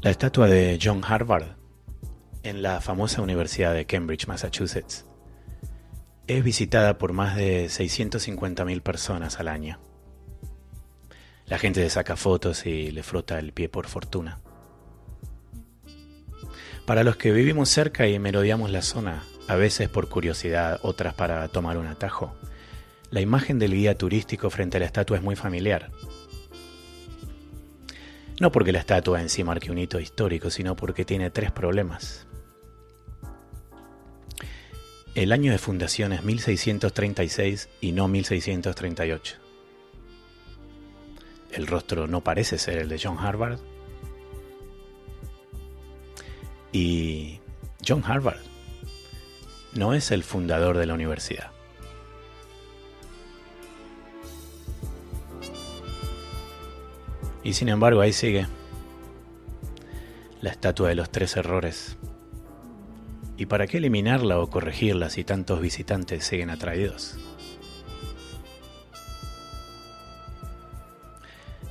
La estatua de John Harvard en la famosa Universidad de Cambridge, Massachusetts, es visitada por más de 650.000 personas al año. La gente le saca fotos y le frota el pie por fortuna. Para los que vivimos cerca y merodeamos la zona, a veces por curiosidad, otras para tomar un atajo, la imagen del guía turístico frente a la estatua es muy familiar. No porque la estatua en sí marque un hito histórico, sino porque tiene tres problemas. El año de fundación es 1636 y no 1638. El rostro no parece ser el de John Harvard. Y John Harvard no es el fundador de la universidad. Y sin embargo ahí sigue la estatua de los tres errores. ¿Y para qué eliminarla o corregirla si tantos visitantes siguen atraídos?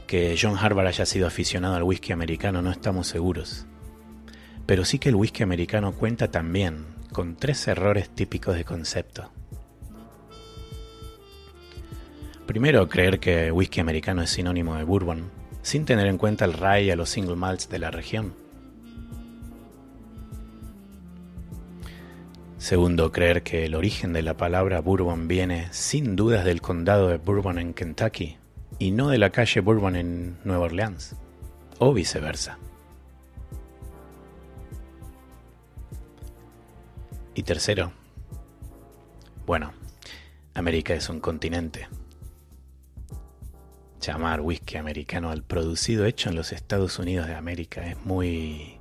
Que John Harvard haya sido aficionado al whisky americano no estamos seguros. Pero sí que el whisky americano cuenta también con tres errores típicos de concepto. Primero, creer que whisky americano es sinónimo de bourbon, sin tener en cuenta el rye y a los single malts de la región. Segundo, creer que el origen de la palabra bourbon viene sin dudas del condado de Bourbon en Kentucky y no de la calle Bourbon en Nueva Orleans, o viceversa. Y tercero, bueno, América es un continente. Llamar whisky americano al producido hecho en los Estados Unidos de América es muy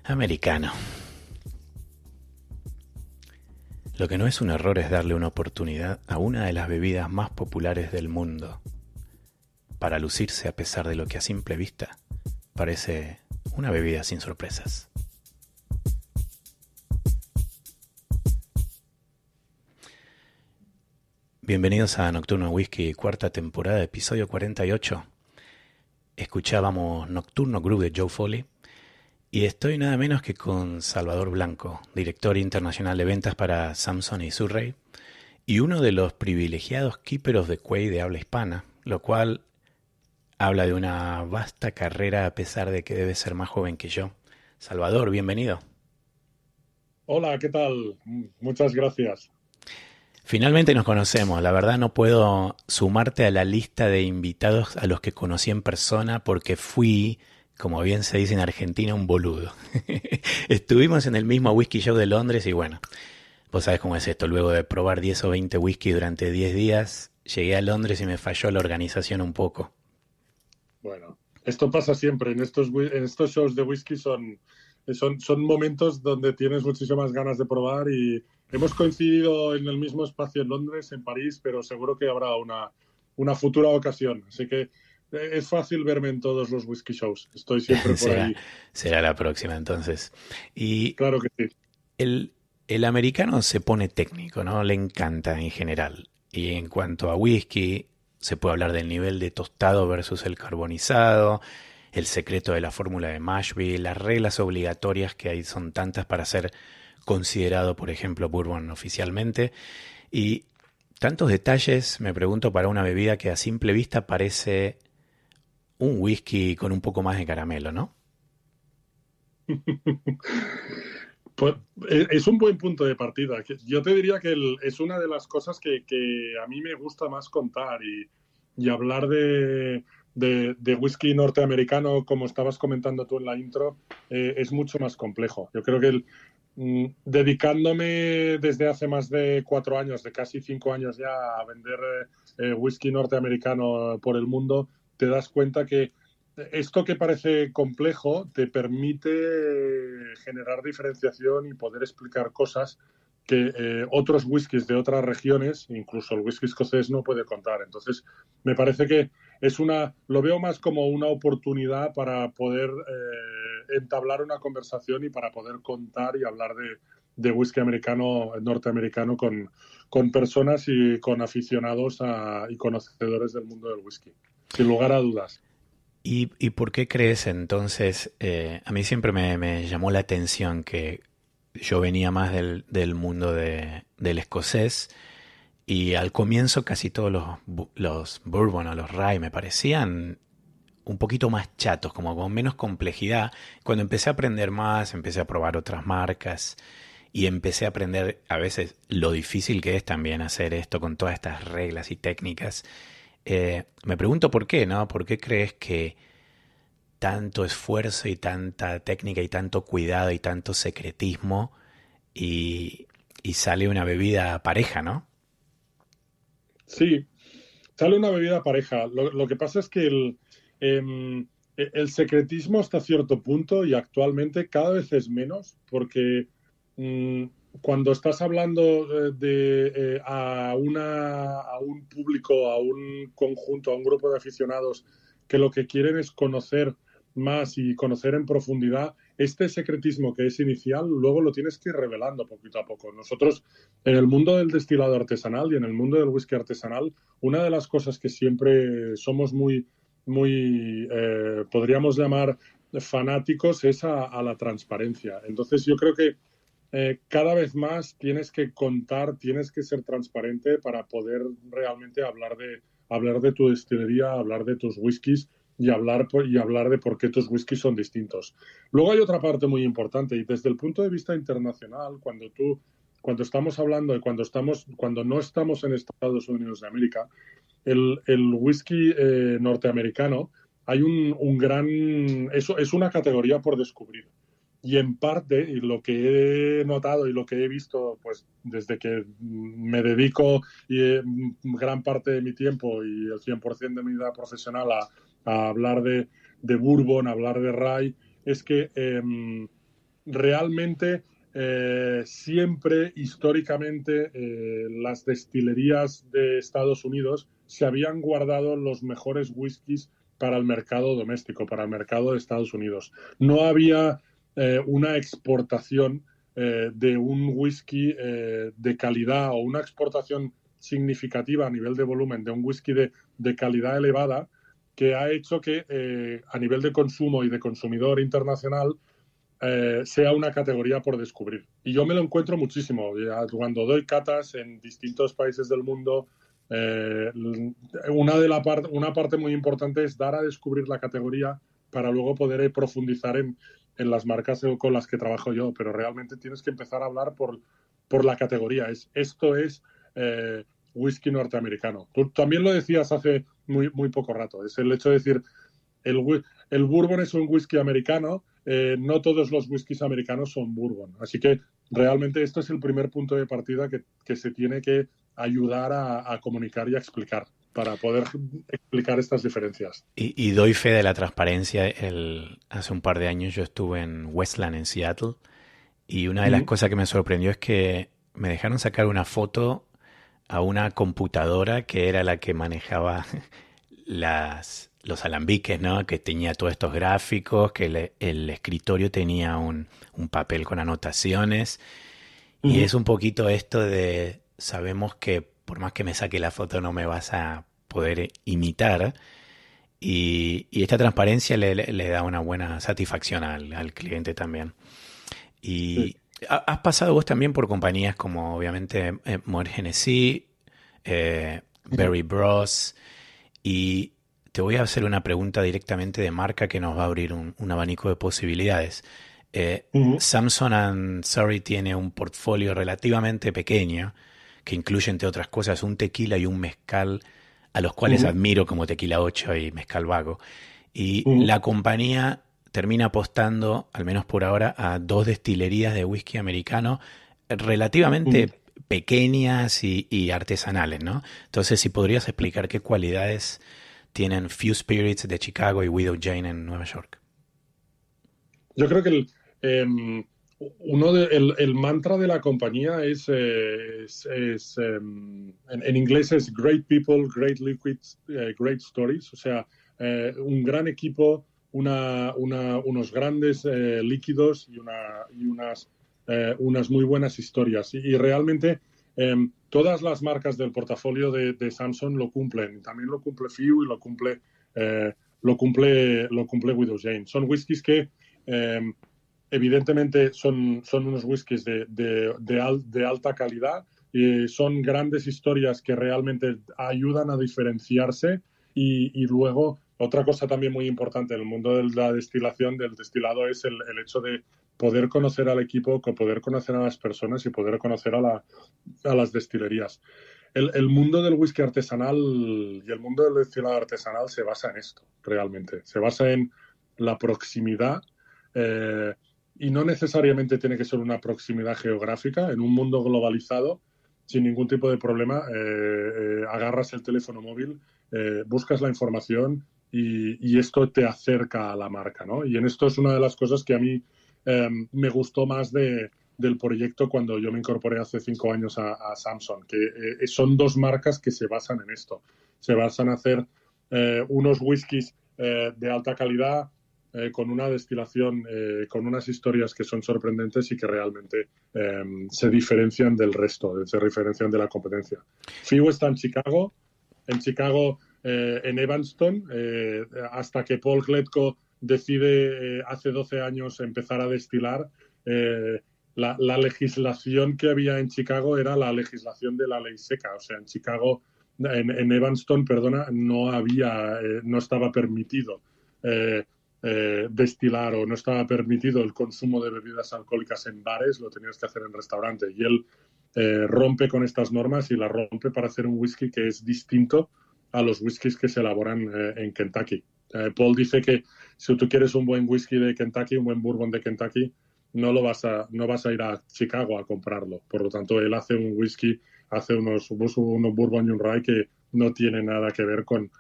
americano. Lo que no es un error es darle una oportunidad a una de las bebidas más populares del mundo para lucirse a pesar de lo que a simple vista parece una bebida sin sorpresas. Bienvenidos a Nocturno Whisky, cuarta temporada, episodio 48. Escuchábamos Nocturno Groove de Joe Foley y estoy nada menos que con Salvador Blanco, director internacional de ventas para Samson y Surrey y uno de los privilegiados Keeper of the Quay de habla hispana, lo cual habla de una vasta carrera a pesar de que debe ser más joven que yo. Salvador, bienvenido. Hola, ¿qué tal? Muchas gracias. Finalmente nos conocemos. La verdad no puedo sumarte a la lista de invitados a los que conocí en persona porque fui, como bien se dice en Argentina, un boludo. Estuvimos en el mismo whisky show de Londres y bueno, vos sabés cómo es esto. Luego de probar 10 o 20 whisky durante 10 días, llegué a Londres y me falló la organización un poco. Bueno, esto pasa siempre. En estos shows de whisky son momentos donde tienes muchísimas ganas de probar y hemos coincidido en el mismo espacio en Londres, en París, pero seguro que habrá una futura ocasión. Así que es fácil verme en todos los whisky shows. Estoy siempre por será, ahí. será la próxima entonces. Y Claro que sí. el, el americano se pone técnico, ¿no? Le encanta en general. Y en cuanto a whisky, se puede hablar del nivel de tostado versus el carbonizado, el secreto de la fórmula de Mashby, las reglas obligatorias que hay son tantas para ser considerado, por ejemplo, bourbon oficialmente. Y tantos detalles, me pregunto, para una bebida que a simple vista parece un whisky con un poco más de caramelo, ¿no? Pues, es un buen punto de partida. Yo te diría que es una de las cosas que a mí me gusta más contar y hablar de whisky norteamericano, como estabas comentando tú en la intro, es mucho más complejo. Yo creo que dedicándome desde hace más de 4 años, de casi 5 años ya, a vender whisky norteamericano por el mundo, te das cuenta que esto que parece complejo te permite generar diferenciación y poder explicar cosas que otros whiskies de otras regiones, incluso el whisky escocés, no puede contar. Entonces, me parece que lo veo más como una oportunidad para poder entablar una conversación y para poder contar y hablar de whisky americano, norteamericano, con personas y con aficionados y conocedores del mundo del whisky, sin lugar a dudas. ¿Y por qué crees entonces? A mí siempre me llamó la atención que yo venía más del mundo del escocés y al comienzo casi todos los bourbon o los rye me parecían un poquito más chatos, como con menos complejidad. Cuando empecé a aprender más, empecé a probar otras marcas y empecé a aprender a veces lo difícil que es también hacer esto con todas estas reglas y técnicas. Me pregunto por qué, ¿no? ¿Por qué crees que tanto esfuerzo y tanta técnica y tanto cuidado y tanto secretismo y, y sale una bebida pareja, ¿no? Sí, sale una bebida pareja. Lo que pasa es que el secretismo hasta cierto punto y actualmente cada vez es menos porque mm, cuando estás hablando a un público, a un conjunto, a un grupo de aficionados que lo que quieren es conocer más y conocer en profundidad, este secretismo que es inicial, luego lo tienes que ir revelando poquito a poco. Nosotros, en el mundo del destilado artesanal y en el mundo del whisky artesanal, una de las cosas que siempre somos podríamos llamar fanáticos es a la transparencia. Entonces yo creo que cada vez más tienes que contar, tienes que ser transparente para poder realmente hablar de tu destilería, hablar de tus whiskies y hablar de por qué tus whiskies son distintos. Luego hay otra parte muy importante y desde el punto de vista internacional, cuando estamos hablando de cuando no estamos en Estados Unidos de América, el whisky norteamericano hay un gran, eso es una categoría por descubrir. Y en parte, y lo que he notado y lo que he visto, pues desde que me dedico gran parte de mi tiempo y el 100% de mi vida profesional a hablar de Bourbon, a hablar de Rye, es que realmente siempre históricamente las destilerías de Estados Unidos se habían guardado los mejores whiskies para el mercado doméstico, para el mercado de Estados Unidos. No había una exportación de un whisky de calidad o una exportación significativa a nivel de volumen de un whisky de calidad elevada que ha hecho que a nivel de consumo y de consumidor internacional sea una categoría por descubrir. Y yo me lo encuentro muchísimo. Cuando doy catas en distintos países del mundo, una parte muy importante es dar a descubrir la categoría para luego poder profundizar en las marcas con las que trabajo yo. Pero realmente tienes que empezar a hablar por la categoría. Esto es whisky norteamericano. Tú también lo decías hace muy poco rato. Es el hecho de decir, el bourbon es un whisky americano, no todos los whiskies americanos son bourbon. Así que realmente esto es el primer punto de partida que se tiene que ayudar a comunicar y a explicar para poder explicar estas diferencias. Y doy fe de la transparencia. Hace un par de años yo estuve en Westland, en Seattle, y una de las Mm, cosas que me sorprendió es que me dejaron sacar una foto a una computadora que era la que manejaba los alambiques, ¿no? Que tenía todos estos gráficos, que el escritorio tenía un papel con anotaciones. Y mm, es un poquito esto de, sabemos que por más que me saque la foto no me vas a poder imitar. Y esta transparencia le da una buena satisfacción al cliente también. sí. Y has pasado vos también por compañías como obviamente Moet Hennessy, Berry Bros. Y te voy a hacer una pregunta directamente de marca que nos va a abrir un abanico de posibilidades. Mm, Samson and Surrey tiene un portfolio relativamente pequeño que incluye, entre otras cosas, un tequila y un mezcal a los cuales mm, admiro como Tequila 8 y Mezcal Vago. Y mm, la compañía termina apostando, al menos por ahora, a dos destilerías de whisky americano mm. relativamente pequeñas y artesanales, ¿no? Entonces, si podrías explicar qué cualidades tienen Few Spirits de Chicago y Widow Jane en Nueva York. Yo creo que el mantra de la compañía en inglés es Great People, Great Liquids, Great Stories. O sea, un gran equipo, unos grandes líquidos unas muy buenas historias. Y realmente todas las marcas del portafolio de Samsung lo cumplen. También lo cumple Few y lo cumple lo cumple Widow Jane. Son whiskies que evidentemente son unos whiskies de alta calidad, y son grandes historias que realmente ayudan a diferenciarse, y luego otra cosa también muy importante en el mundo de la destilación, del destilado, es el hecho de poder conocer al equipo, poder conocer a las personas y poder conocer a las destilerías. El mundo del whisky artesanal y el mundo del destilado artesanal se basa en esto, realmente. Se basa en la proximidad, y no necesariamente tiene que ser una proximidad geográfica. En un mundo globalizado, sin ningún tipo de problema, agarras el teléfono móvil, buscas la información y esto te acerca a la marca, ¿no? Y en esto es una de las cosas que a mí me gustó más del proyecto cuando yo me incorporé hace 5 años a Samson, que son dos marcas que se basan en esto. Se basan en hacer unos whiskies de alta calidad, con una destilación, con unas historias que son sorprendentes y que realmente se diferencian del resto, se diferencian de la competencia. FIU está en Chicago, en Evanston, hasta que Paul Gletko decide hace 12 años empezar a destilar. La legislación que había en Chicago era la legislación de la ley seca. O sea, en Chicago, en Evanston, perdona, no estaba permitido destilar, o no estaba permitido el consumo de bebidas alcohólicas en bares, lo tenías que hacer en restaurante. Y él rompe con estas normas y la rompe para hacer un whisky que es distinto a los whiskies que se elaboran en Kentucky. Paul dice que si tú quieres un buen whisky de Kentucky, un buen bourbon de Kentucky, no vas a ir a Chicago a comprarlo. Por lo tanto, él hace un whisky, hace unos bourbon y un rye que no tiene nada que ver con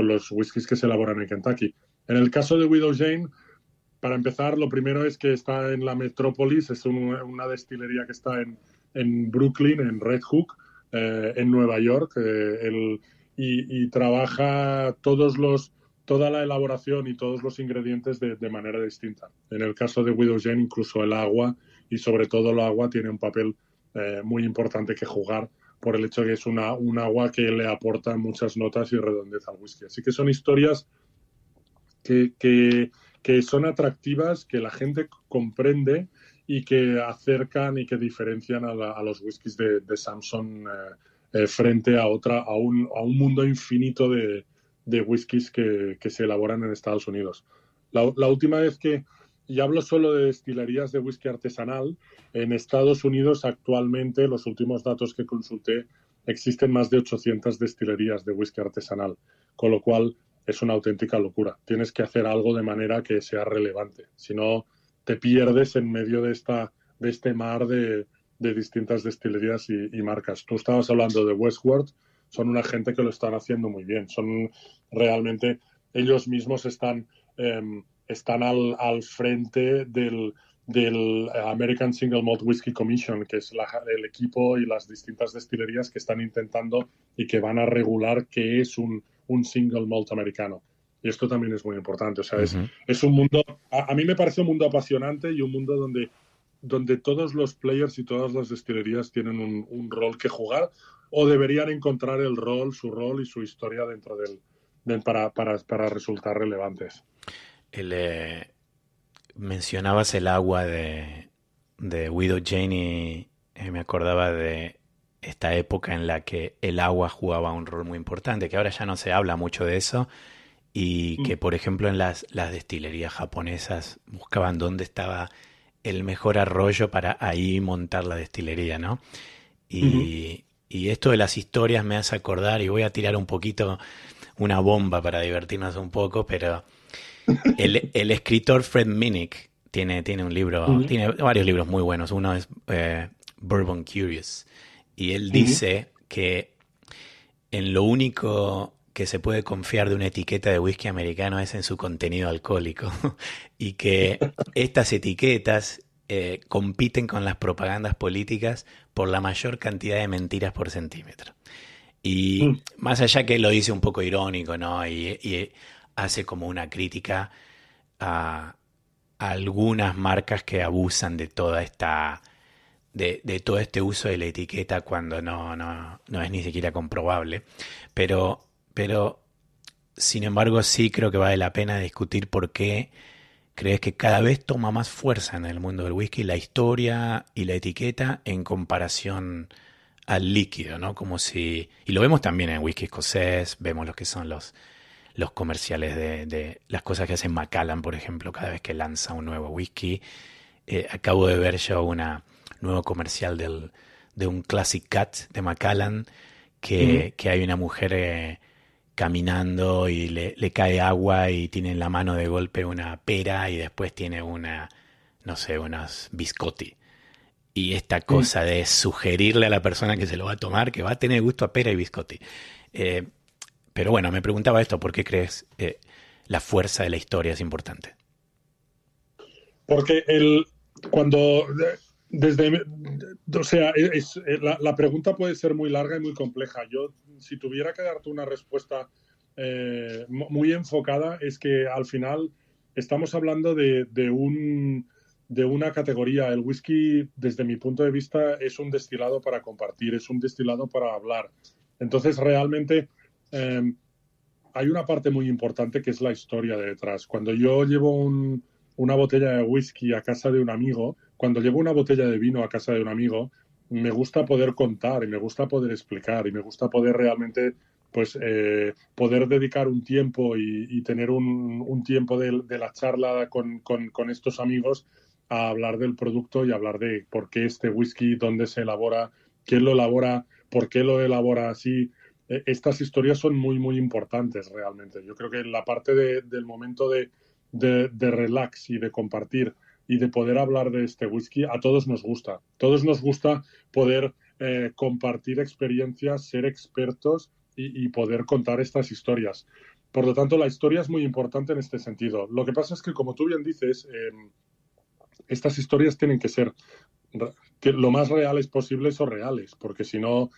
los whiskies que se elaboran en Kentucky. En el caso de Widow Jane, para empezar, lo primero es que está en la metrópolis, es una destilería que está en Brooklyn, en Red Hook, en Nueva York, y trabaja toda la elaboración y todos los ingredientes de manera distinta. En el caso de Widow Jane, incluso el agua, y sobre todo el agua, tiene un papel muy importante que jugar, por el hecho de que es un agua que le aporta muchas notas y redondez al whisky. Así que son historias que son atractivas, que la gente comprende y que acercan y que diferencian a los whiskies de Samson frente a un mundo infinito de whiskies que se elaboran en Estados Unidos. La última vez y hablo solo de destilerías de whisky artesanal, en Estados Unidos actualmente, los últimos datos que consulté, existen más de 800 destilerías de whisky artesanal, con lo cual es una auténtica locura. Tienes que hacer algo de manera que sea relevante, si no te pierdes en medio de este mar de distintas destilerías y marcas. Tú estabas hablando de Westward, son una gente que lo están haciendo muy bien. Son realmente, ellos mismos están al frente del American Single Malt Whiskey Commission, que es el equipo y las distintas destilerías que están intentando y que van a regular qué es un single malt americano. Y esto también es muy importante. O sea, es un mundo, a mí me parece un mundo apasionante y un mundo donde todos los players y todas las destilerías tienen un rol que jugar, o deberían encontrar su rol y su historia dentro para resultar relevantes. Mencionabas el agua de Widow Jane y me acordaba de esta época en la que el agua jugaba un rol muy importante, que ahora ya no se habla mucho de eso, y que por ejemplo en las destilerías japonesas buscaban dónde estaba el mejor arroyo para ahí montar la destilería, ¿no? Y esto de las historias me hace acordar, y voy a tirar un poquito una bomba para divertirnos un poco, pero el escritor Fred Minnick tiene un libro, tiene varios libros muy buenos. Uno es Bourbon Curious, y él dice que en lo único que se puede confiar de una etiqueta de whisky americano es en su contenido alcohólico, y que estas etiquetas compiten con las propagandas políticas por la mayor cantidad de mentiras por centímetro. Y más allá que él lo dice un poco irónico, ¿no? Y hace como una crítica a algunas marcas que abusan de toda esta de todo este uso de la etiqueta cuando no es ni siquiera comprobable. Pero Sin embargo, sí creo que vale la pena discutir por qué crees que cada vez toma más fuerza en el mundo del whisky la historia y la etiqueta en comparación al líquido, ¿no? Como si, y lo vemos también en whisky escocés, vemos lo que son los comerciales de las cosas que hace Macallan, por ejemplo, cada vez que lanza un nuevo whisky. Acabo de ver yo una nuevo comercial de un Classic Cut de Macallan Ujú. que hay una mujer caminando y le cae agua y tiene en la mano de golpe una pera y después tiene una, no sé, unas biscotti. Y esta Mm. cosa de sugerirle a la persona que se lo va a tomar que va a tener gusto a pera y biscotti. Eh, pero bueno, me preguntaba esto, ¿por qué crees la fuerza de la historia es importante? Porque cuando, desde, o sea, la pregunta puede ser muy larga y muy compleja. Yo, si tuviera que darte una respuesta muy enfocada, es que al final estamos hablando de una categoría. El whisky, desde mi punto de vista, es un destilado para compartir, es un destilado para hablar. Entonces, realmente eh, hay una parte muy importante que es la historia de detrás. Cuando yo llevo una botella de whisky a casa de un amigo, cuando llevo una botella de vino a casa de un amigo, me gusta poder contar y me gusta poder explicar y me gusta poder realmente pues poder dedicar un tiempo y tener un tiempo de la charla con estos amigos a hablar del producto y hablar de por qué este whisky, dónde se elabora, quién lo elabora, por qué lo elabora así. Estas historias son muy, muy importantes realmente. Yo creo que la parte del momento de relax y de compartir y de poder hablar de este whisky, a todos nos gusta. A todos nos gusta poder compartir experiencias, ser expertos y poder contar estas historias. Por lo tanto, la historia es muy importante en este sentido. Lo que pasa es que, como tú bien dices, estas historias tienen que ser que lo más reales posibles o reales, porque si no,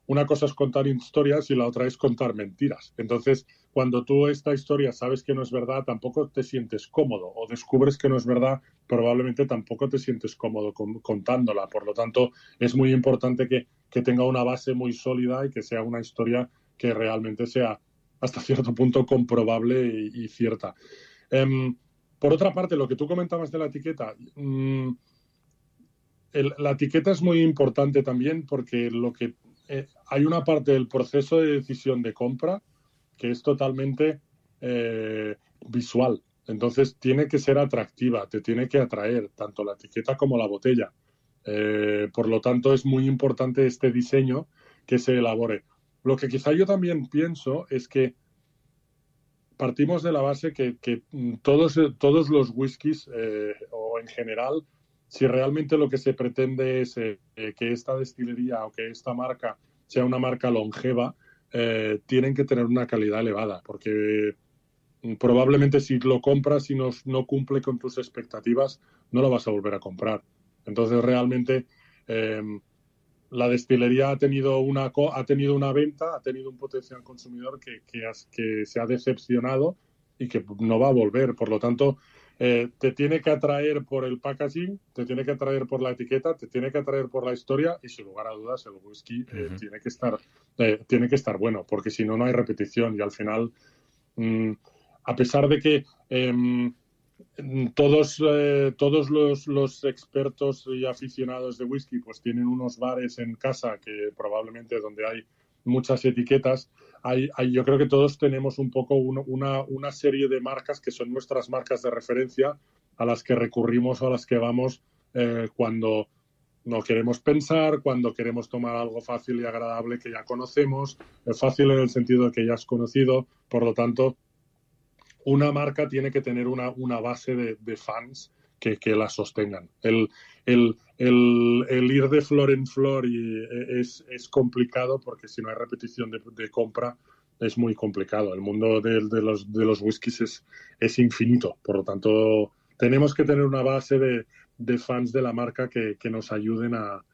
una cosa es contar historias y la otra es contar mentiras. Entonces, cuando tú esta historia sabes que no es verdad, tampoco te sientes cómodo, o descubres que no es verdad, probablemente tampoco te sientes cómodo contándola. Por lo tanto, es muy importante que tenga una base muy sólida y que sea una historia que realmente sea hasta cierto punto comprobable y cierta. Um, por otra parte, lo que tú comentabas de la etiqueta, la etiqueta es muy importante también porque hay una parte del proceso de decisión de compra que es totalmente visual. Entonces tiene que ser atractiva, te tiene que atraer tanto la etiqueta como la botella. Por lo tanto, es muy importante este diseño que se elabore. Lo que quizá yo también pienso es que partimos de la base que todos los whiskies, o en general, si realmente lo que se pretende es que esta destilería o que esta marca sea una marca longeva, tienen que tener una calidad elevada, porque probablemente si lo compras y no cumple con tus expectativas, no lo vas a volver a comprar. Entonces, realmente, eh, la destilería ha tenido una venta, ha tenido un potencial consumidor que se ha decepcionado y que no va a volver. Por lo tanto, te tiene que atraer por el packaging, te tiene que atraer por la etiqueta, te tiene que atraer por la historia y sin lugar a dudas el whisky Uh -huh. tiene que estar bueno, porque si no, no hay repetición y al final, mmm, a pesar de que todos los expertos y aficionados de whisky pues tienen unos bares en casa que probablemente donde hay muchas etiquetas. Yo creo que todos tenemos un poco una serie de marcas que son nuestras marcas de referencia a las que recurrimos o a las que vamos cuando no queremos pensar, cuando queremos tomar algo fácil y agradable que ya conocemos, fácil en el sentido de que ya has conocido, por lo tanto una marca tiene que tener una base de fans que la sostengan. El ir de flor en flor es complicado porque si no hay repetición de compra es muy complicado. El mundo de los whiskies es infinito, por lo tanto tenemos que tener una base de fans de la marca que nos ayuden a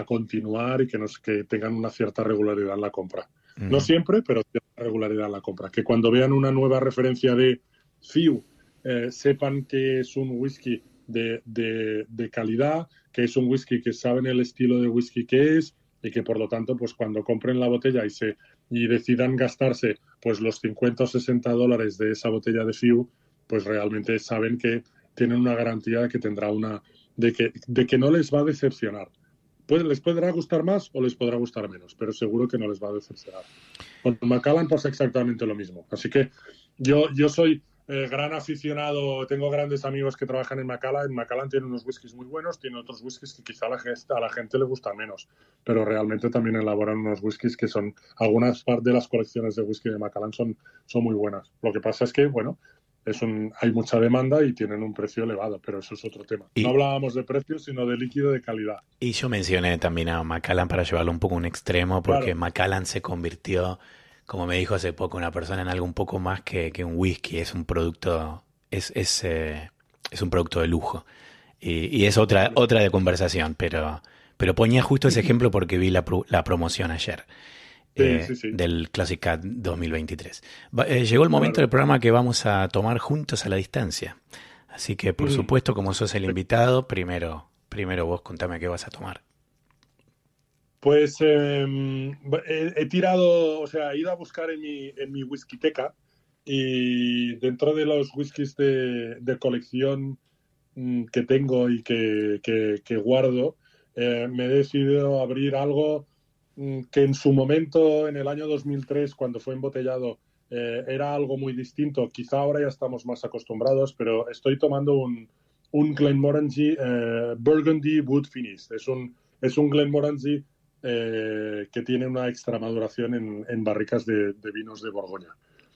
continuar y que tengan una cierta regularidad en la compra. Uh No -huh. siempre, pero cierta regularidad en la compra. Que cuando vean una nueva referencia de FIU, sepan que es un whisky de calidad, que es un whisky que saben el estilo de whisky que es y que por lo tanto, pues cuando compren la botella y decidan gastarse pues los 50 o 60 dólares de esa botella de Fiu, pues realmente saben que tienen una garantía de que tendrá de que no les va a decepcionar. Pues les podrá gustar más o les podrá gustar menos, pero seguro que no les va a decepcionar. Con Macallan pasa exactamente lo mismo. Así que yo soy gran aficionado, tengo grandes amigos que trabajan en Macallan. En Macallan tiene unos whiskies muy buenos, tiene otros whiskies que quizá a la gente le gustan menos, pero realmente también elaboran unos whiskies que son, algunas de las colecciones de whisky de Macallan son muy buenas. Lo que pasa es que, bueno, hay mucha demanda y tienen un precio elevado, pero eso es otro tema. No Y, hablábamos de precios, sino de líquido de calidad. y yo mencioné también a Macallan para llevarlo un poco a un extremo, porque Claro, Macallan se convirtió, como me dijo hace poco una persona, en algo un poco más que un whisky. Es un producto, es un producto de lujo. Y es vale. otra de conversación, pero ponía justo ese ejemplo porque vi la promoción ayer. Sí, sí, sí, Del Classic Cat 2023. Llegó el momento claro. del programa que vamos a tomar juntos a la distancia. Así que, por supuesto, como sos el invitado, primero vos contame qué vas a tomar. Pues he tirado, o sea, he ido a buscar en mi whiskyteca y dentro de los whiskies de colección que tengo y que guardo, me he decidido abrir algo que en su momento, en el año 2003, cuando fue embotellado, era algo muy distinto. Quizá ahora ya estamos más acostumbrados, pero estoy tomando un Glenmorangie Burgundy Wood Finish. Es un Glenmorangie que tiene una extramaduración en barricas de vinos de Borgoña.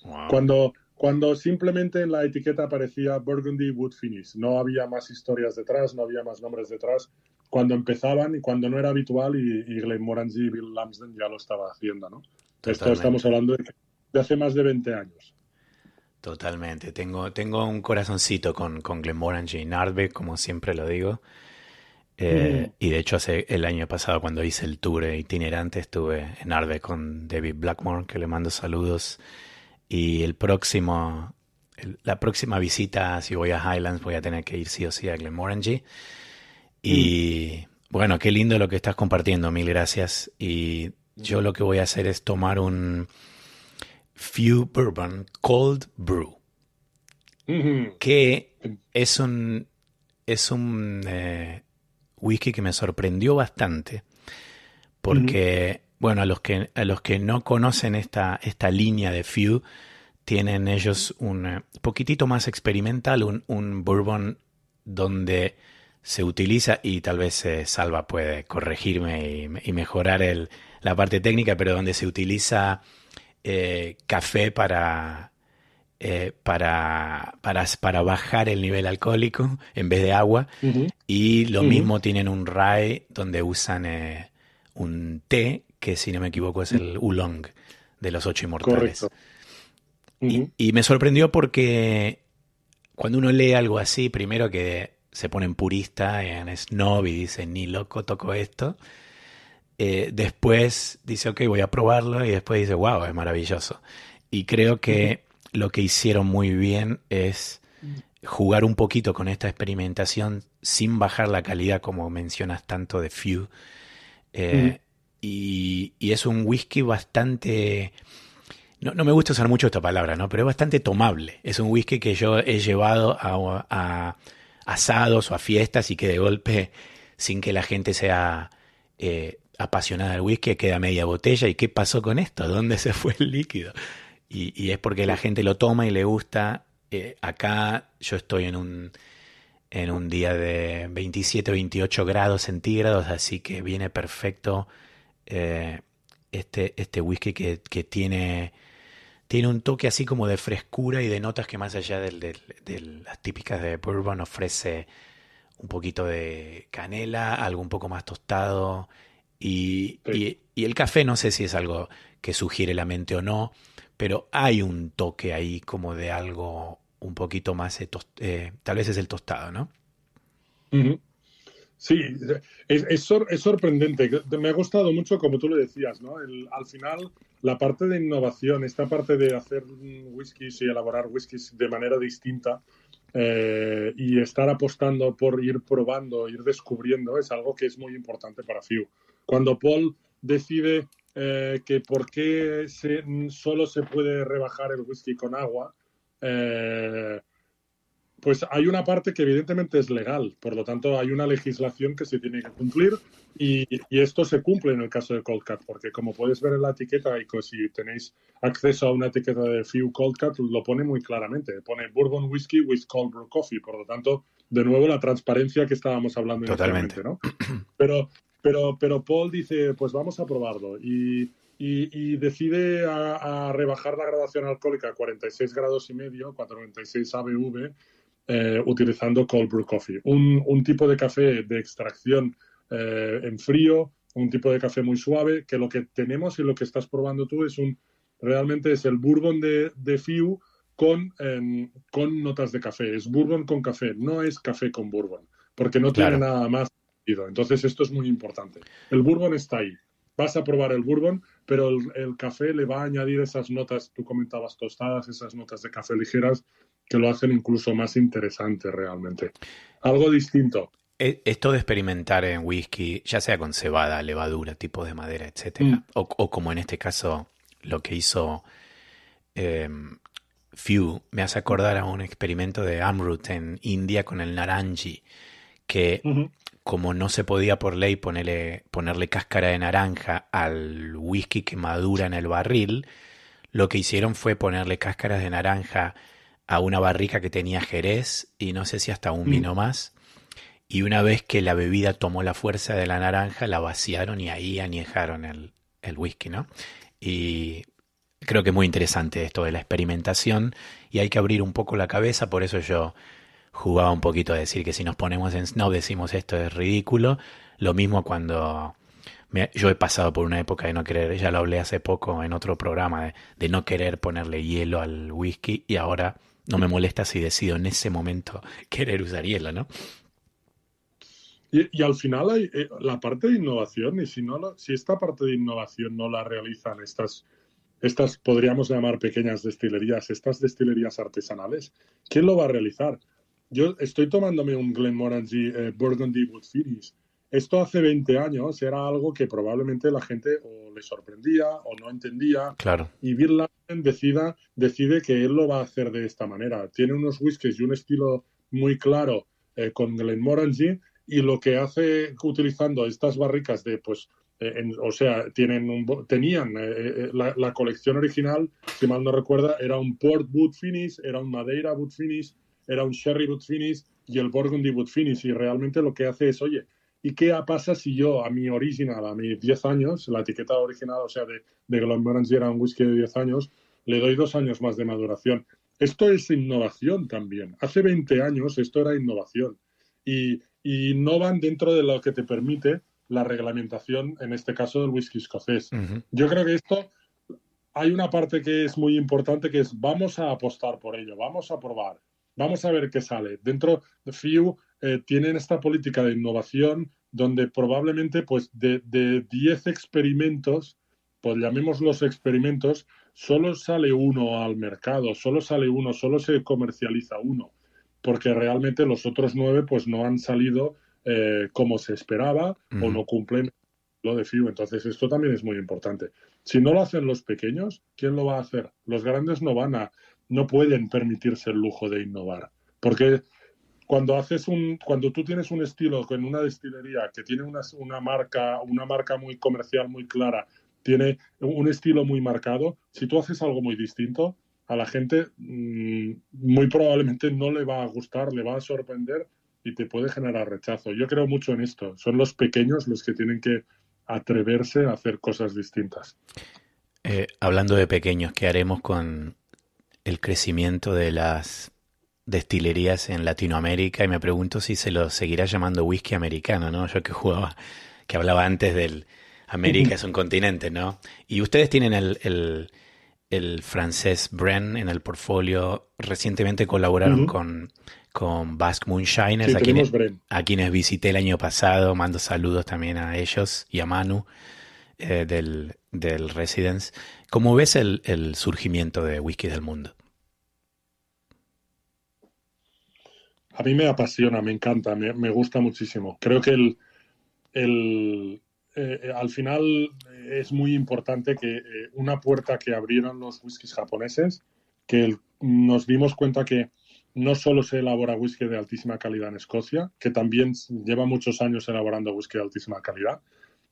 Wow. Cuando simplemente en la etiqueta aparecía Burgundy Wood Finish, no había más historias detrás, no había más nombres detrás. Cuando empezaban y cuando no era habitual y Glenmorangie y Bill Lamsden ya lo estaba haciendo, ¿no? Esto estamos Totalmente. hablando de hace más de 20 años. Totalmente. Tengo un corazoncito con Glenmorangie y Nardbeck, como siempre lo digo. Y de hecho, hace el año pasado, cuando hice el tour itinerante, estuve en Nardbeck con David Blackmore, que le mando saludos. Y la próxima visita, si voy a Highlands, voy a tener que ir sí o sí a Glenmorangie. Y bueno, qué lindo lo que estás compartiendo, mil gracias. Y yo lo que voy a hacer es tomar un Few Bourbon Cold Brew, que es un whisky que me sorprendió bastante, porque, bueno, a los que no conocen esta línea de Few, tienen ellos un poquitito más experimental, un bourbon donde se utiliza, y tal vez Salva puede corregirme y mejorar la parte técnica, pero donde se utiliza café para bajar el nivel alcohólico en vez de agua. Y lo mismo tienen un rye donde usan un té, que si no me equivoco es el oolong de los Ocho Correcto. Inmortales. Y me sorprendió porque cuando uno lee algo así, primero que se ponen purista en snob y dice, ni loco toco esto. Después dice, ok, voy a probarlo, y después dice, wow, es maravilloso. Y creo que lo que hicieron muy bien es jugar un poquito con esta experimentación sin bajar la calidad, como mencionas tanto de Few. Eh, y es un whisky bastante... No me gusta usar mucho esta palabra, ¿no? Pero es bastante tomable. Es un whisky que yo he llevado a asados o a fiestas, y que de golpe, sin que la gente sea apasionada del whisky, queda media botella. ¿Y qué pasó con esto? ¿Dónde se fue el líquido? Y es porque la gente lo toma y le gusta. Acá yo estoy en un día de 27, 28 grados centígrados, así que viene perfecto eh, este whisky que tiene un toque así como de frescura y de notas que, más allá de las típicas de bourbon, ofrece un poquito de canela, algo un poco más tostado. Y el café, no sé si es algo que sugiere la mente o no, pero hay un toque ahí como de algo un poquito más, tal vez es el tostado, ¿no? Sí, es sorprendente. Me ha gustado mucho, como tú lo decías, ¿no? Al final, la parte de innovación, esta parte de hacer whiskies y elaborar whiskies de manera distinta y estar apostando por ir probando, ir descubriendo, es algo que es muy importante para Few. Cuando Paul decide que por qué solo se puede rebajar el whisky con agua. Eh, pues hay una parte que evidentemente es legal, por lo tanto hay una legislación que se tiene que cumplir y esto se cumple en el caso de Cold Cut, porque como puedes ver en la etiqueta y si tenéis acceso a una etiqueta de Few Cold Cut, lo pone muy claramente, pone Bourbon Whiskey with Cold Brew Coffee, por lo tanto, de nuevo la transparencia que estábamos hablando Totalmente. inicialmente, ¿no? Pero, pero Paul dice, pues vamos a probarlo y decide a rebajar la graduación alcohólica a 46 grados y medio, 46 ABV, utilizando cold brew coffee. Un tipo de café de extracción en frío, un tipo de café muy suave, que lo que tenemos y lo que estás probando tú realmente es el bourbon de Fiu con notas de café. Es bourbon con café, no es café con bourbon, porque no tiene Claro, nada más sentido. Entonces esto es muy importante. El bourbon está ahí. Vas a probar el bourbon, pero el café le va a añadir esas notas, tú comentabas tostadas, esas notas de café ligeras que lo hacen incluso más interesante realmente. Algo distinto. esto de experimentar en whisky, ya sea con cebada, levadura, tipos de madera, Mm, etcétera, o como en este caso lo que hizo eh, Few, me hace acordar a un experimento de Amrut en India con el naranji, que ujú, como no se podía por ley ponerle cáscara de naranja al whisky que madura en el barril, lo que hicieron fue ponerle cáscaras de naranja a una barrica que tenía jerez y no sé si hasta un mm. vino más. Y una vez que la bebida tomó la fuerza de la naranja, la vaciaron y ahí añejaron el whisky, ¿no? Y creo que es muy interesante esto de la experimentación y hay que abrir un poco la cabeza, por eso yo jugaba un poquito a decir que si nos ponemos en snob decimos esto es ridículo. Lo mismo cuando yo he pasado por una época de no querer, ya lo hablé hace poco en otro programa, de no querer ponerle hielo al whisky y ahora no me molesta si decido en ese momento querer usar hielo, ¿no? Y al final hay la parte de innovación, y si esta parte de innovación no la realizan estas podríamos llamar pequeñas destilerías, estas destilerías artesanales, ¿quién lo va a realizar? Yo estoy tomándome un Glenmorangie Burgundy Wood Finish. Esto hace 20 años era algo que probablemente la gente o le sorprendía o no entendía. Claro. Y Bill Larsen decide que él lo va a hacer de esta manera. Tiene unos whiskies y un estilo muy claro con Glenmorangie y lo que hace utilizando estas barricas de pues o sea, tenían la colección original, si mal no recuerda, era un Port Wood Finish, era un Madeira Wood Finish, era un Sherry Wood Finish y el Burgundy Wood Finish. Y realmente lo que hace es, oye, ¿y qué pasa si yo a mi original, a mis 10 años, la etiqueta original, o sea, de Glenmorangie era un whisky de 10 años, le doy 2 años más de maduración? Esto es innovación también. Hace 20 años esto era innovación. Y innovan dentro de lo que te permite la reglamentación, en este caso del whisky escocés. Ujú. Yo creo que esto hay una parte que es muy importante, que es vamos a apostar por ello, vamos a probar, vamos a ver qué sale. Dentro de FIU tienen esta política de innovación donde probablemente pues de 10 experimentos, pues llamémoslos experimentos, solo sale uno al mercado, solo sale uno, solo se comercializa uno, porque realmente los otros 9 pues no han salido como se esperaba o Ujú. no cumplen lo de FIU. Entonces esto también es muy importante. Si no lo hacen los pequeños, ¿quién lo va a hacer? Los grandes no pueden permitirse el lujo de innovar. Porque cuando tú tienes un estilo con una destilería que tiene una marca muy comercial muy clara, tiene un estilo muy marcado, si tú haces algo muy distinto, a la gente muy probablemente no le va a gustar, le va a sorprender y te puede generar rechazo. Yo creo mucho en esto. Son los pequeños los que tienen que atreverse a hacer cosas distintas. Hablando de pequeños, ¿qué haremos con el crecimiento de las destilerías en Latinoamérica? Y me pregunto si se lo seguirá llamando whisky americano, ¿no? Yo que hablaba antes del América es un continente, ¿no? Y ustedes tienen el francés Bren en el portfolio. Recientemente colaboraron con Basque Moonshiners, Sí, tenemos Bren. a quienes visité el año pasado. Mando saludos también a ellos y a Manu del Residence. ¿Cómo ves el surgimiento de whisky del mundo? A mí me apasiona, me encanta, me gusta muchísimo. Creo que el, al final es muy importante que una puerta que abrieron los whiskies japoneses, que nos dimos cuenta que no solo se elabora whisky de altísima calidad en Escocia, que también lleva muchos años elaborando whisky de altísima calidad,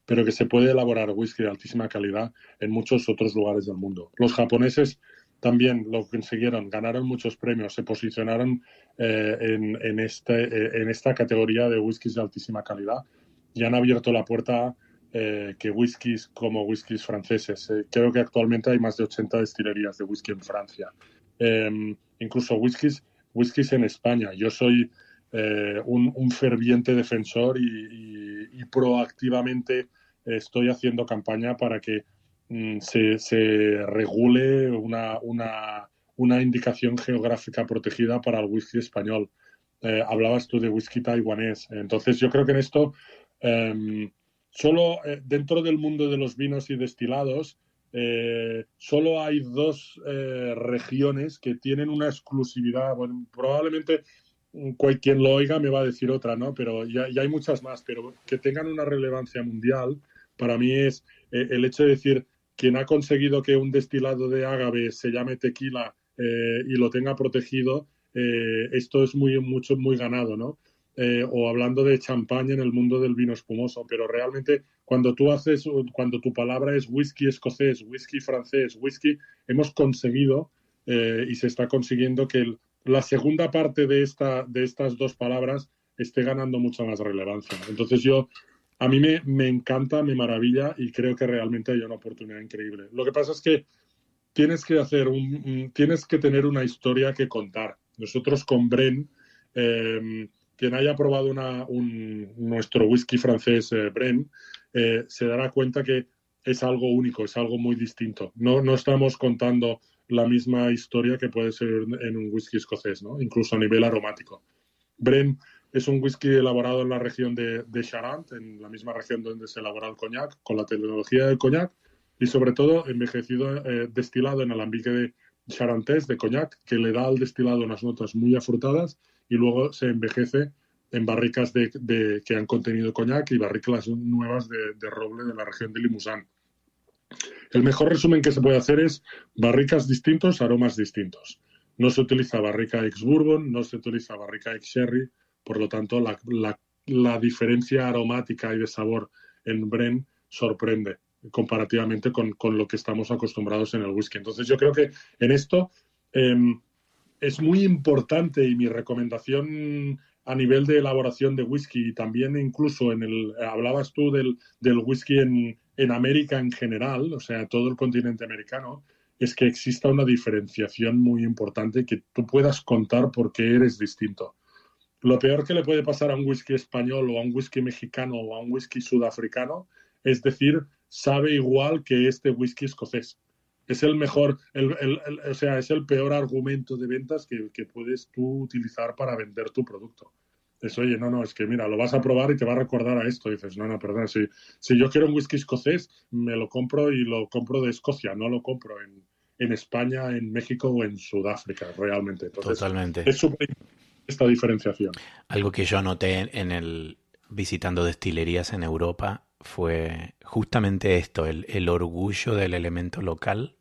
pero que se puede elaborar whisky de altísima calidad en muchos otros lugares del mundo. Los japoneses también lo consiguieron, ganaron muchos premios, se posicionaron en esta categoría de whiskies de altísima calidad y han abierto la puerta que whiskies como whiskies franceses. Creo que actualmente hay más de 80 destilerías de whisky en Francia. Incluso whiskies en España. Yo soy un ferviente defensor y proactivamente estoy haciendo campaña para que se regule una indicación geográfica protegida para el whisky español. Hablabas tú de whisky taiwanés. Entonces yo creo que en esto solo dentro del mundo de los vinos y destilados solo hay dos regiones que tienen una exclusividad. Bueno, probablemente quien lo oiga me va a decir otra, ¿no? Pero ya hay muchas más, pero que tengan una relevancia mundial, para mí es el hecho de decir quien ha conseguido que un destilado de ágave se llame tequila y lo tenga protegido, esto es muy ganado, ¿no? O hablando de champaña en el mundo del vino espumoso, pero realmente cuando tu palabra es whisky escocés, whisky francés, whisky, hemos conseguido y se está consiguiendo que la segunda parte de estas dos palabras esté ganando mucha más relevancia. Entonces a mí me encanta, me maravilla y creo que realmente hay una oportunidad increíble. Lo que pasa es que tienes que tener una historia que contar. Nosotros con Bren, quien haya probado nuestro whisky francés Bren, se dará cuenta que es algo único, es algo muy distinto. No estamos contando la misma historia que puede ser en un whisky escocés, ¿no? Incluso a nivel aromático. Bren es un whisky elaborado en la región de Charente, en la misma región donde se elabora el coñac, con la tecnología del coñac, y sobre todo envejecido, destilado en alambique de charantés, de coñac, que le da al destilado unas notas muy afrutadas y luego se envejece en barricas que han contenido coñac y barricas nuevas de roble de la región de Limousin. El mejor resumen que se puede hacer es barricas distintos, aromas distintos. No se utiliza barrica ex-bourbon, no se utiliza barrica ex-sherry, por lo tanto la diferencia aromática y de sabor en Bren sorprende comparativamente con lo que estamos acostumbrados en el whisky. Entonces yo creo que en esto es muy importante y mi recomendación a nivel de elaboración de whisky y también incluso hablabas tú del whisky en América en general, o sea, todo el continente americano, es que exista una diferenciación muy importante que tú puedas contar por qué eres distinto. Lo peor que le puede pasar a un whisky español o a un whisky mexicano o a un whisky sudafricano es decir, sabe igual que este whisky escocés. Es el mejor, o sea, es el peor argumento de ventas que puedes tú utilizar para vender tu producto. Es, oye, no, es que mira, lo vas a probar y te va a recordar a esto. Y dices, no, perdona, si yo quiero un whisky escocés, me lo compro y lo compro de Escocia, no lo compro en España, en México o en Sudáfrica, realmente. Entonces, Totalmente. es súper importante esta diferenciación. Algo que yo noté visitando destilerías en Europa fue justamente esto, el orgullo del elemento local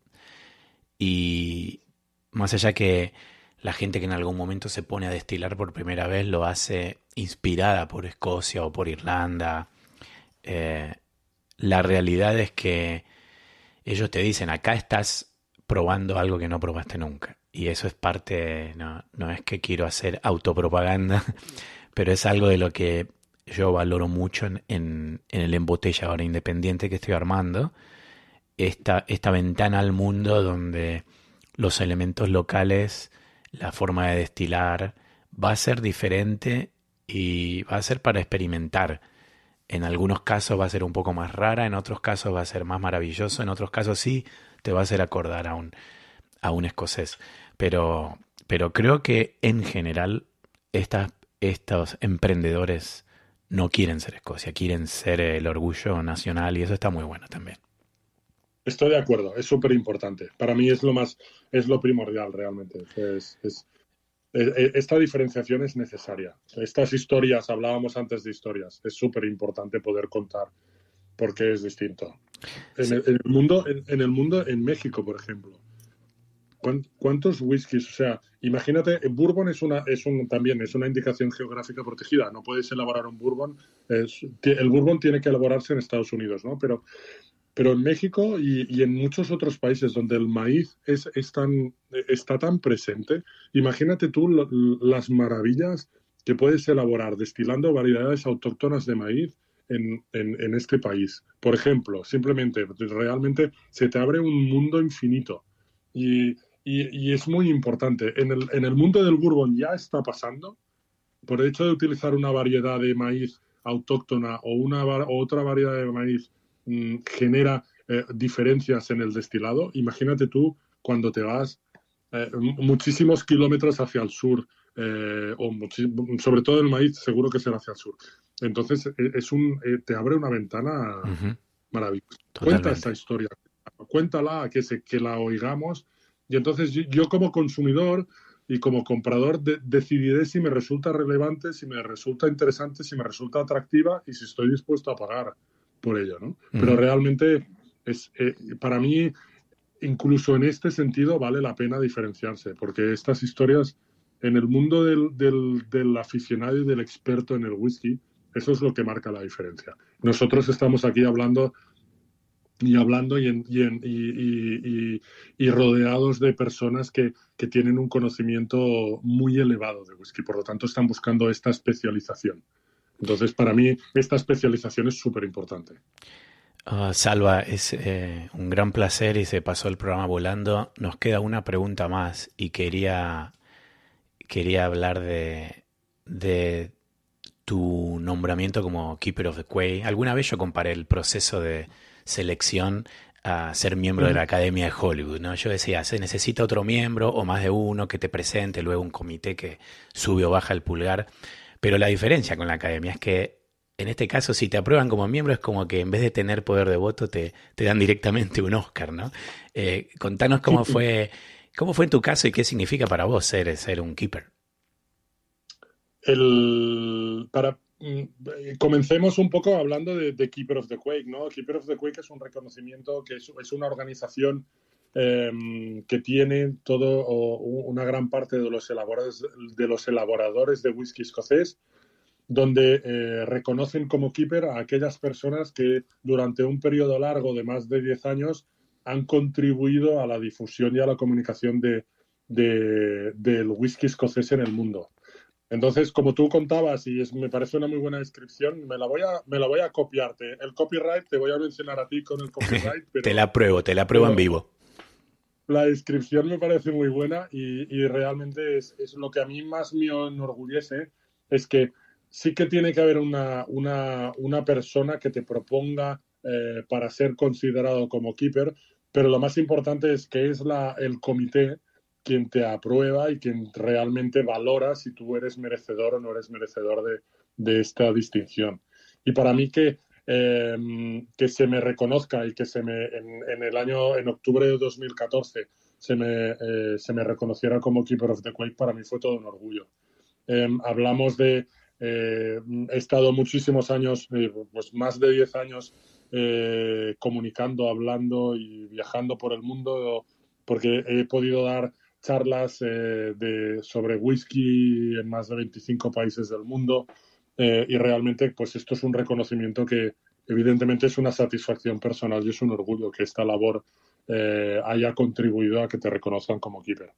y más allá que la gente que en algún momento se pone a destilar por primera vez lo hace inspirada por Escocia o por Irlanda. La realidad es que ellos te dicen, acá estás probando algo que no probaste nunca. Y eso es parte, no es que quiero hacer autopropaganda, pero es algo de lo que yo valoro mucho en el embotellador independiente que estoy armando. Esta ventana al mundo donde los elementos locales, la forma de destilar, va a ser diferente y va a ser para experimentar. En algunos casos va a ser un poco más rara, en otros casos va a ser más maravilloso, en otros casos sí te va a hacer acordar a un escocés. Pero creo que en general estos emprendedores no quieren ser Escocia, quieren ser el orgullo nacional y eso está muy bueno también. Estoy de acuerdo, es súper importante. Para mí es lo primordial realmente. Esta diferenciación es necesaria. Estas historias, hablábamos antes de historias, es súper importante poder contar porque es distinto. En Sí. el mundo, en el mundo, en México, por ejemplo, ¿cuántos whiskies? O sea, imagínate, bourbon también es una indicación geográfica protegida. No puedes elaborar un bourbon. El bourbon tiene que elaborarse en Estados Unidos, ¿no? Pero en México y en muchos otros países donde el maíz está tan presente, imagínate tú las maravillas que puedes elaborar destilando variedades autóctonas de maíz en este país. Por ejemplo, simplemente, realmente se te abre un mundo infinito. Y, y es muy importante. En el mundo del bourbon ya está pasando, por el hecho de utilizar una variedad de maíz autóctona o otra variedad de maíz genera diferencias en el destilado. Imagínate tú cuando te vas muchísimos kilómetros hacia el sur, sobre todo el maíz, seguro que será hacia el sur. Entonces, te abre una ventana Ujú, maravillosa. Cuenta esta totalmente. historia, cuéntala, que la oigamos. Y entonces yo como consumidor y como comprador decidiré si me resulta relevante, si me resulta interesante, si me resulta atractiva y si estoy dispuesto a pagar por ello, ¿no? Pero Ujú. realmente para mí, incluso en este sentido, vale la pena diferenciarse, porque estas historias en el mundo del aficionado y del experto en el whisky, eso es lo que marca la diferencia. Nosotros estamos aquí hablando y rodeados de personas que tienen un conocimiento muy elevado de whisky, por lo tanto están buscando esta especialización. Entonces, para mí, esta especialización es súper importante. Salva, es un gran placer y se pasó el programa volando. Nos queda una pregunta más y quería hablar de tu nombramiento como Keeper of the Quay. Alguna vez yo comparé el proceso de selección a ser miembro de la Academia de Hollywood, ¿no? Yo decía, se necesita otro miembro o más de uno que te presente, luego un comité que sube o baja el pulgar. Pero la diferencia con la Academia es que en este caso, si te aprueban como miembro, es como que en vez de tener poder de voto, te dan directamente un Oscar, ¿no? Contanos cómo fue en tu caso y qué significa para vos ser un keeper. Comencemos un poco hablando de Keeper of the Quake, ¿no? Keeper of the Quake es un reconocimiento que es una organización que tiene una gran parte de los elaboradores de whisky escocés, donde reconocen como keeper a aquellas personas que durante un periodo largo de más de 10 años han contribuido a la difusión y a la comunicación del whisky escocés en el mundo. Entonces, como tú contabas, y me parece una muy buena descripción, me la voy a copiarte. El copyright, te voy a mencionar a ti con el copyright, pero, Te la apruebo en pero vivo. la descripción me parece muy buena y realmente es lo que a mí más me enorgullece, es que sí que tiene que haber una persona que te proponga para ser considerado como keeper, pero lo más importante es que es el comité quien te aprueba y quien realmente valora si tú eres merecedor o no eres merecedor de esta distinción. Y para mí que se me reconozca y que en octubre de 2014 se me reconociera como Keeper of the Quake, para mí fue todo un orgullo. Hablamos he estado muchísimos años, pues más de 10 años, comunicando, hablando y viajando por el mundo, porque he podido dar charlas sobre whisky en más de 25 países del mundo, y realmente pues esto es un reconocimiento que evidentemente es una satisfacción personal y es un orgullo que esta labor haya contribuido a que te reconozcan como keeper.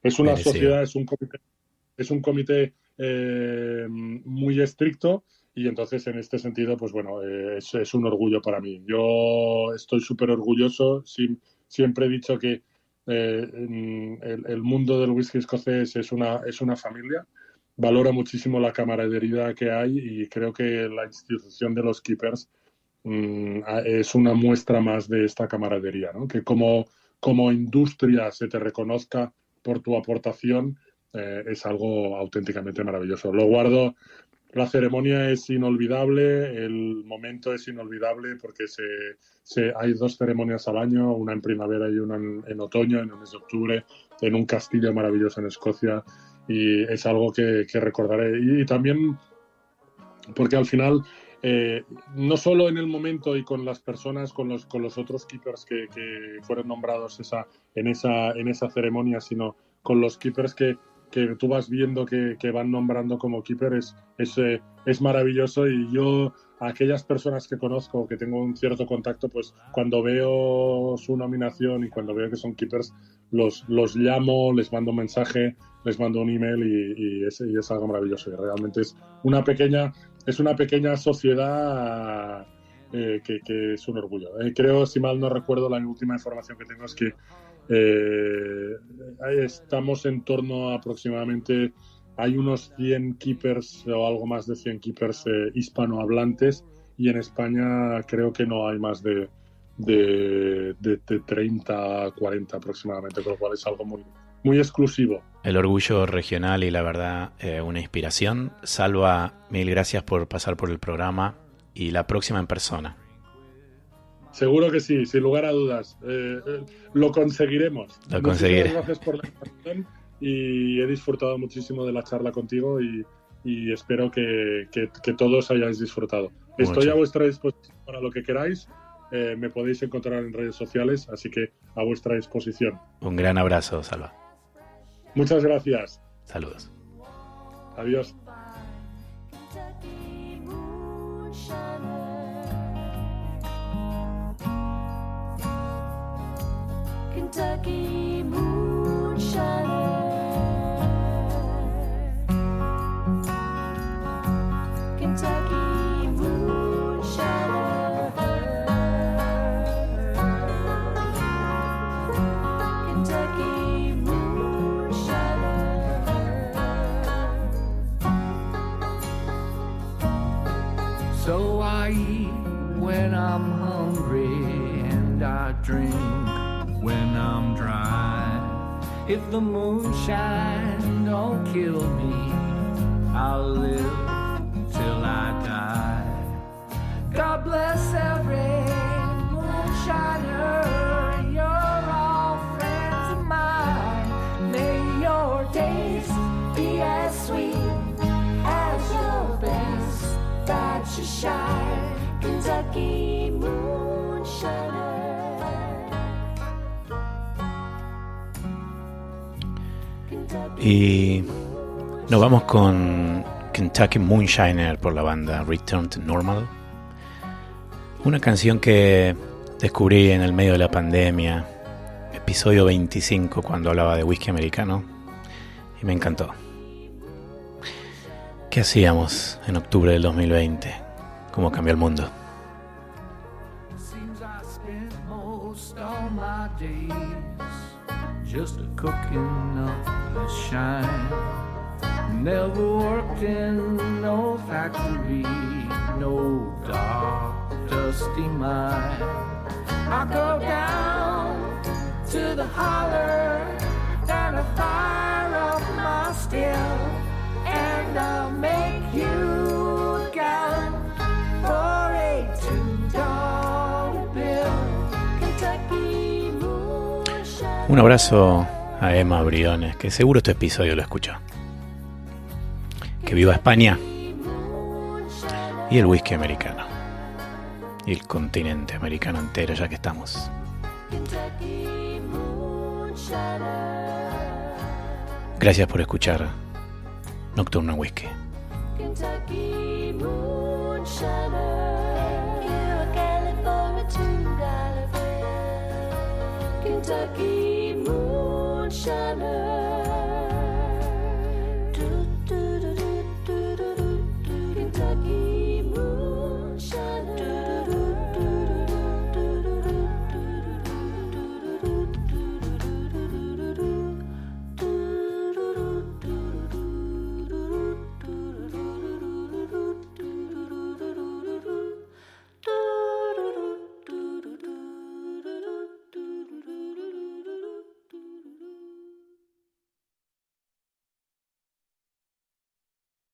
Es una Merecido. sociedad, es un comité muy estricto, y entonces en este sentido, pues bueno, es un orgullo para mí. Yo estoy súper orgulloso. Siempre he dicho que el mundo del whisky escocés es una familia. Valoro muchísimo la camaradería que hay y creo que la institución de los keepers es una muestra más de esta camaradería, ¿no? Que como industria se te reconozca por tu aportación, es algo auténticamente maravilloso. La ceremonia es inolvidable, el momento es inolvidable porque hay dos ceremonias al año, una en primavera y una en otoño, en el mes de octubre, en un castillo maravilloso en Escocia, y es algo que recordaré. Y también porque al final no solo en el momento y con las personas, con los otros keepers que fueron nombrados en esa ceremonia, sino con los keepers que tú vas viendo que van nombrando como keeper, es maravilloso. Y yo, a aquellas personas que conozco, que tengo un cierto contacto, pues cuando veo su nominación y cuando veo que son keepers, los llamo, les mando un mensaje, les mando un email y es algo maravilloso. Y realmente es una pequeña sociedad que es un orgullo. Creo, si mal no recuerdo, la última información que tengo es que estamos en torno a aproximadamente, hay unos 100 keepers o algo más de 100 keepers hispanohablantes, y en España creo que no hay más de 30 a 40 aproximadamente, con lo cual es algo muy, muy exclusivo. El orgullo regional y la verdad una inspiración. Salva, mil gracias por pasar por el programa y la próxima en persona. Seguro que sí, sin lugar a dudas. Lo conseguiremos. Lo conseguiré. Muchas gracias por la invitación y he disfrutado muchísimo de la charla contigo y espero que todos hayáis disfrutado. Estoy a vuestra disposición para lo que queráis. Me podéis encontrar en redes sociales, así que a vuestra disposición. Un gran abrazo, Salva. Muchas gracias. Saludos. Adiós. Kentucky moonshiner, Kentucky moonshiner, Kentucky moonshiner. So I eat when I'm hungry and I drink when I'm dry. If the moonshine don't kill me, I'll live till I die. God bless every moonshiner, you're all friends of mine. May your days be as sweet as your best that you shine, Kentucky moonshiner. Y nos vamos con Kentucky Moonshiner por la banda Return to Normal. Una canción que descubrí en el medio de la pandemia, episodio 25, cuando hablaba de whisky americano, y me encantó. ¿Qué hacíamos en octubre del 2020? ¿Cómo cambió el mundo? Just a cooking up the shine. Never worked in no factory, no dark, dusty mine. I go down to the holler and I fire up my still, and I'll make you a gallon for a $2 bill. Kentucky moonshine. Un abrazo a Emma Briones, que seguro este episodio lo escuchó. Que viva España y el whisky americano y el continente americano entero, ya que estamos. Gracias por escuchar Nocturno Whisky. Kentucky moonshiner, give a gallon for a $2 bill. Kentucky moonshiner.